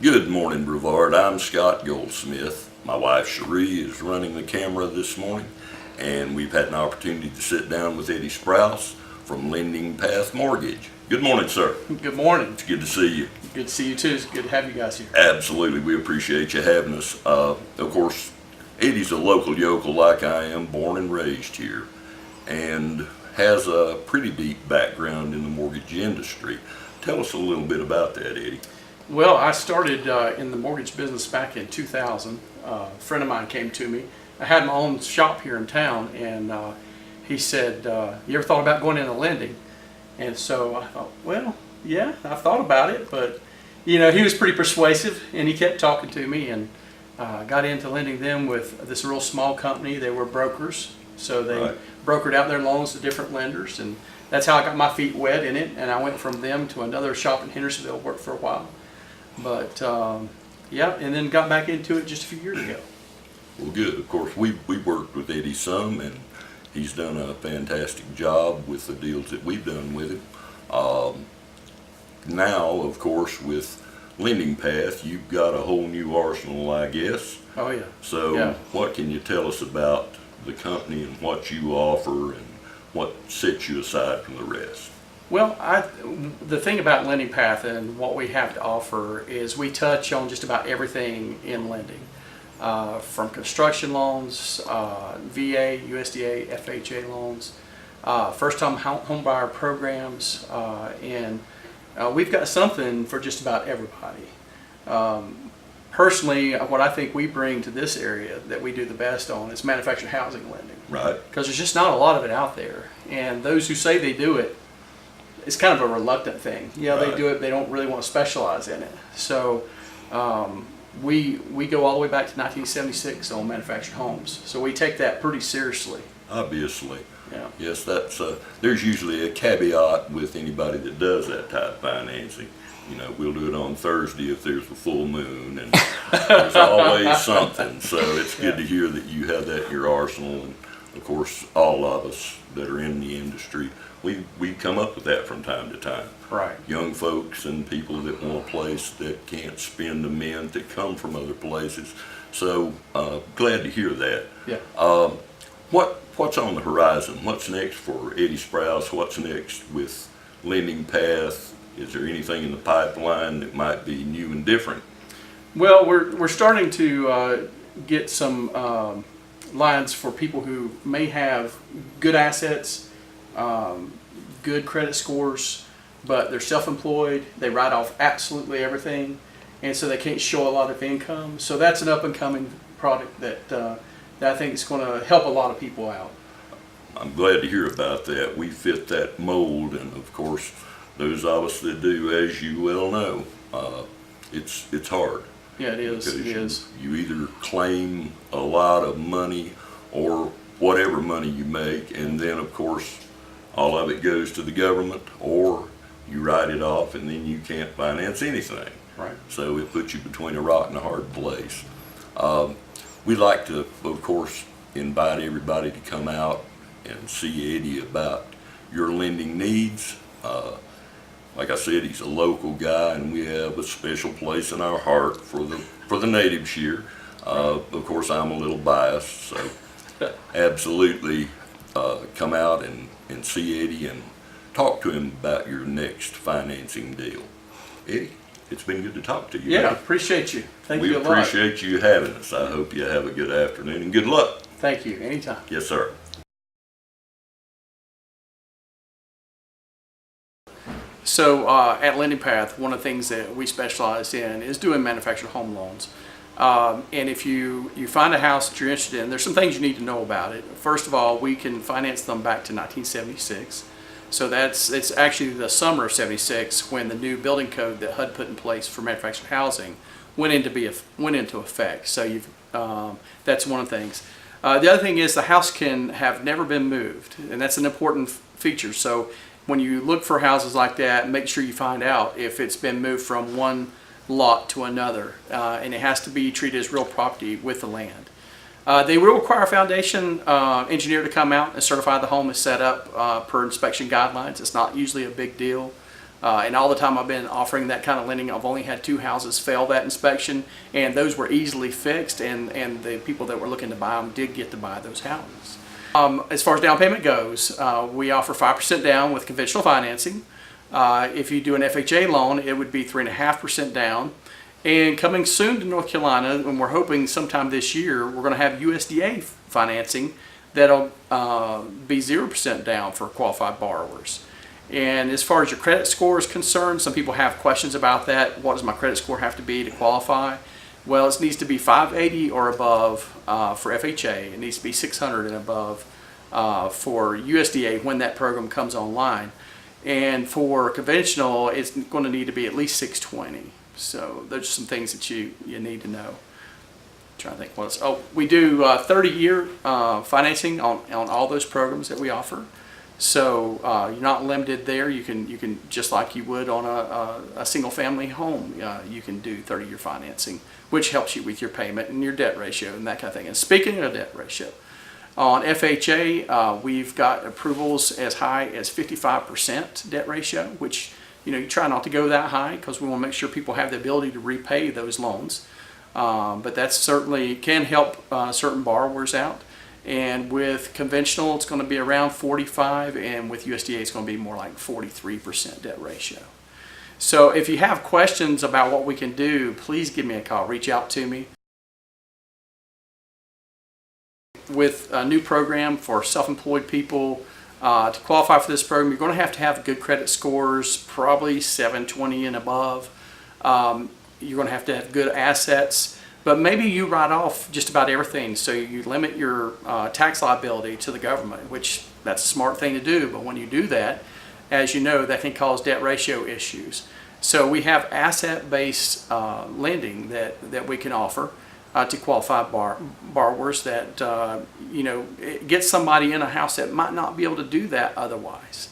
Good morning, Brevard. I'm Scott Goldsmith. My wife Cherie is running the camera this morning, and we've had an opportunity to sit down with Eddie Sprouse from Lending Path Mortgage. Good morning, sir. Good morning. It's good to see you. Good to see you too. It's good to have you guys here. Absolutely. We appreciate you having us. Of course, Eddie's a local yokel like I am, born and raised here, and has a pretty deep background in the mortgage industry. Tell us a little bit about that, Eddie. Well, I started in the mortgage business back in 2000. A friend of mine came to me. I had my own shop here in town, and he said, "You ever thought about going into lending?" And so I thought, well, yeah, I've thought about it, but he was pretty persuasive, and he kept talking to me, and got into lending them with this real small company. They were brokers, so they brokered out their loans to different lenders, and that's how I got my feet wet in it. And I went from them to another shop in Hendersonville, worked for a while. But yeah, and then got back into it just a few years ago. Well, good. Of course, we worked with Eddie some, and he's done a fantastic job with the deals that we've done with him. Now, of course, with Lending Path, you've got a whole new arsenal, I guess. Oh yeah. So, yeah. What can you tell us about the company and what you offer and what sets you aside from the rest? Well, the thing about Lending Path and what we have to offer is we touch on just about everything in lending, from construction loans, VA, USDA, FHA loans, first-time home buyer programs, and we've got something for just about everybody. Personally, what I think we bring to this area that we do the best on is manufactured housing lending. Right. Because there's just not a lot of it out there, and those who say they do it, it's kind of a reluctant thing. Yeah, right. They do it, they don't really want to specialize in it. So we go all the way back to 1976 on manufactured homes. So we take that pretty seriously. Obviously. Yeah. Yes, that's there's usually a caveat with anybody that does that type of financing. We'll do it on Thursday if there's a full moon, and there's always something. So it's good to hear that you have that in your arsenal. And of course, all of us that are in the industry, we come up with that from time to time. Right. Young folks and people that want a place that can't spend a mint that come from other places. So glad to hear that. Yeah. What's on the horizon? What's next for Eddie Sprouse? What's next with Lending Path? Is there anything in the pipeline that might be new and different? Well, we're starting to get some lines for people who may have good assets, good credit scores, but they're self-employed. They write off absolutely everything, and so they can't show a lot of income. So that's an up-and-coming product that I think is going to help a lot of people out. I'm glad to hear about that. We fit that mold, and of course, those of us that do, as you well know, it's hard. Yeah, it is. It is. You either claim a lot of money or whatever money you make, and then of course all of it goes to the government, or you write it off and then you can't finance anything. Right. So it puts you between a rock and a hard place. We like to, of course, invite everybody to come out and see Eddie about your lending needs. Like I said, he's a local guy, and we have a special place in our heart for the natives here. Of course, I'm a little biased, so absolutely come out and see Eddie and talk to him about your next financing deal. Eddie, it's been good to talk to you. Yeah, man. Appreciate you. Thank you a lot. We appreciate you having us. I hope you have a good afternoon and good luck. Thank you. Anytime. Yes, sir. So at Lending Path, one of the things that we specialize in is doing manufactured home loans. And if you find a house that you're interested in, there's some things you need to know about it. First of all, we can finance them back to 1976. So it's actually the summer of '76 when the new building code that HUD put in place for manufactured housing went into effect. So that's one of the things. The other thing is the house can have never been moved, and that's an important feature. So when you look for houses like that, make sure you find out if it's been moved from one lot to another, and it has to be treated as real property with the land. They will require a foundation engineer to come out and certify the home is set up per inspection guidelines. It's not usually a big deal. And all the time I've been offering that kind of lending, I've only had 2 houses fail that inspection, and those were easily fixed, and the people that were looking to buy them did get to buy those houses. As far as down payment goes, we offer 5% down with conventional financing. If you do an FHA loan, it would be 3.5% down. And coming soon to North Carolina, and we're hoping sometime this year, we're going to have USDA financing that'll be 0% down for qualified borrowers. And as far as your credit score is concerned, some people have questions about that. What does my credit score have to be to qualify? Well, it needs to be 580 or above for FHA. It needs to be 600 and above for USDA when that program comes online. And for conventional, it's going to need to be at least 620. So there's some things that you need to know. I'm trying to think what else. Oh, we do 30-year financing on all those programs that we offer. So you're not limited there. You can just like you would on a single-family home. You can do 30-year financing, which helps you with your payment and your debt ratio and that kind of thing. And speaking of debt ratio, on FHA, we've got approvals as high as 55% debt ratio, which you try not to go that high because we want to make sure people have the ability to repay those loans. But that certainly can help certain borrowers out. And with conventional, it's going to be around 45, and with USDA, it's going to be more like 43% debt ratio. So if you have questions about what we can do, please give me a call. Reach out to me. With a new program for self-employed people, to qualify for this program, you're going to have good credit scores, probably 720 and above. You're going to have good assets, but maybe you write off just about everything, so you limit your tax liability to the government, which that's a smart thing to do, but when you do that, as you know, that can cause debt ratio issues. So we have asset-based lending that we can offer to qualified borrowers that, get somebody in a house that might not be able to do that otherwise.